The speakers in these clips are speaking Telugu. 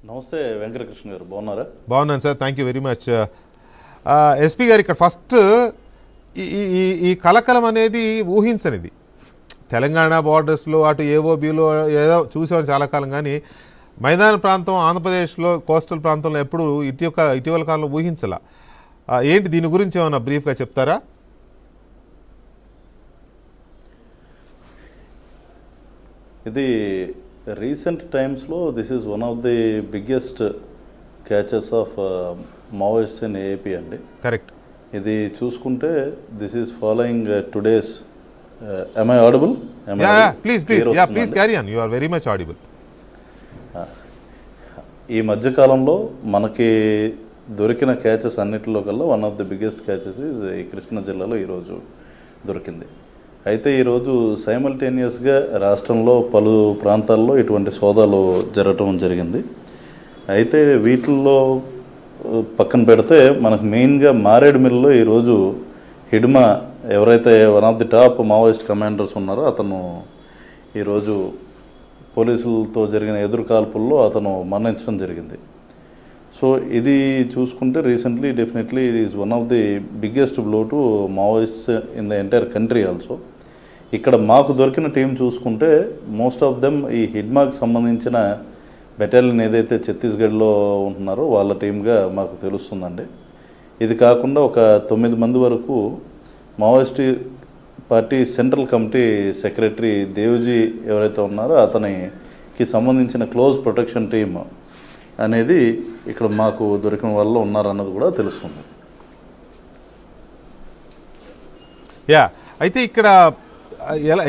నమస్తే వెంకటకృష్ణ గారు, బాగున్నారా? బాగున్నాను sir, thank you very much. SP గారు, ఇక్కడ ఫస్ట్ ఈ కలకలం అనేది ఊహించనిది. తెలంగాణ బార్డర్స్లో అటు ఏఓబీలో ఏదో చూసాం చాలా కాలం, కానీ మైదాన ప్రాంతం ఆంధ్రప్రదేశ్లో కోస్టల్ ప్రాంతంలో ఎప్పుడు ఇటీవల కాలంలో ఊహించాల. ఏంటి దీని గురించి ఏమైనా బ్రీఫ్గా చెప్తారా? ఇది రీసెంట్ టైమ్స్లో this is one of the biggest catches of Maoist in AP అండి. కరెక్ట్. ఇది చూసుకుంటే this is following today's. am I audible? Please carry on, you are very much audible. ఈ మధ్యకాలంలో మనకి దొరికిన క్యాచెస్ అన్నిటిలో కల్లా one of the biggest catches is ఈ కృష్ణా జిల్లాలో ఈరోజు దొరికింది. అయితే ఈరోజు సైమల్టేనియస్గా రాష్ట్రంలో పలు ప్రాంతాల్లో ఇటువంటి సోదాలు జరగటం జరిగింది. అయితే వీటిల్లో పక్కన పెడితే మనకు మెయిన్గా మారేడుమిల్లిలో ఈరోజు హిడ్మా ఎవరైతే one of the top Maoist commanders ఉన్నారో అతను ఈరోజు పోలీసులతో జరిగిన ఎదురుకాల్పుల్లో అతను మరణించడం జరిగింది. సో ఇది చూసుకుంటే recently definitely it is one of the biggest blow to Maoists in the entire country also. ఇక్కడ మాకు దొరికిన టీం చూసుకుంటే మోస్ట్ ఆఫ్ దెమ్ ఈ హిడ్మాకి సంబంధించిన బెటాలియన్ ఏదైతే ఛత్తీస్గఢ్లో ఉంటున్నారో వాళ్ళ టీంగా మాకు తెలుస్తుందండి. ఇది కాకుండా ఒక 9 మంది వరకు Maoist party central committee secretary Devji ఎవరైతే ఉన్నారో అతనికి సంబంధించిన క్లోజ్ ప్రొటెక్షన్ టీమ్ అనేది ఇక్కడ మాకు దొరికిన వాళ్ళు ఉన్నారన్నది కూడా తెలుస్తుంది. అయితే ఇక్కడ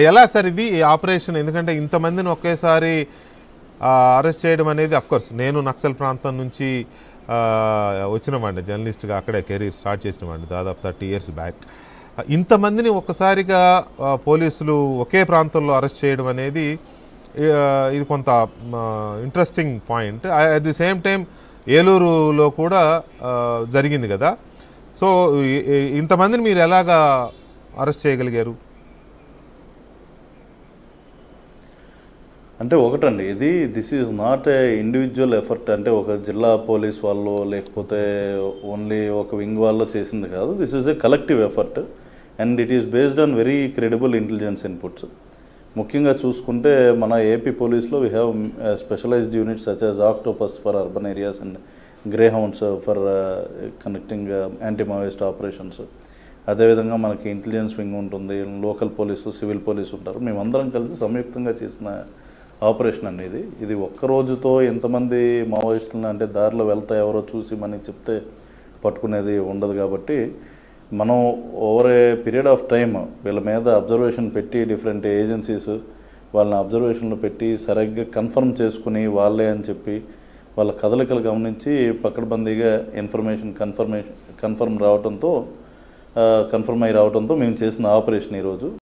ఎలా సార్ ఇది ఆపరేషన్? ఎందుకంటే ఇంతమందిని ఒకేసారి అరెస్ట్ చేయడం అనేది, అఫ్కోర్స్ నేను నక్సల్ ప్రాంతం నుంచి వచ్చినవాడిని, జర్నలిస్ట్గా అక్కడే కెరీర్ స్టార్ట్ చేసినవాడిని దాదాపు 30 years బ్యాక్. ఇంతమందిని ఒక్కసారిగా పోలీసులు ఒకే ప్రాంతంలో అరెస్ట్ చేయడం అనేది ఇది కొంత interesting point. At the same time ఏలూరులో కూడా జరిగింది కదా. సో ఇంతమందిని మీరు ఎలాగా అరెస్ట్ చేయగలిగారు? అంటే ఒకటండి, this is not a individual effort. అంటే ఒక జిల్లా పోలీస్ వాళ్ళు లేకపోతే ఓన్లీ ఒక వింగ్ వాళ్ళు చేసింది కాదు. This is a collective effort and it is based on very credible intelligence inputs. ముఖ్యంగా చూసుకుంటే మన ఏపీ పోలీస్లో we have specialised units such as Octopus for urban areas and Greyhounds for connecting anti Maoist operations. అదేవిధంగా మనకి ఇంటెలిజెన్స్ వింగ్ ఉంటుంది, లోకల్ పోలీసు, సివిల్ పోలీసు ఉంటారు. మేమందరం కలిసి సంయుక్తంగా చేసిన ఆపరేషన్ అనేది. ఇది ఒక్క రోజుతో ఎంతమంది మావోయిస్టులను అంటే దారిలో వెళ్తా ఎవరో చూసి మనకి చెప్తే పట్టుకునేది ఉండదు. కాబట్టి మనం over a period of time వీళ్ళ మీద అబ్జర్వేషన్ పెట్టి డిఫరెంట్ ఏజెన్సీస్ వాళ్ళని అబ్జర్వేషన్లో పెట్టి సరిగ్గా కన్ఫర్మ్ చేసుకుని వాళ్ళే అని చెప్పి వాళ్ళ కదలికలు గమనించి పకడ్బందీగా ఇన్ఫర్మేషన్ కన్ఫర్మ్ అయి రావడంతో మేము చేసిన ఆపరేషన్ ఈరోజు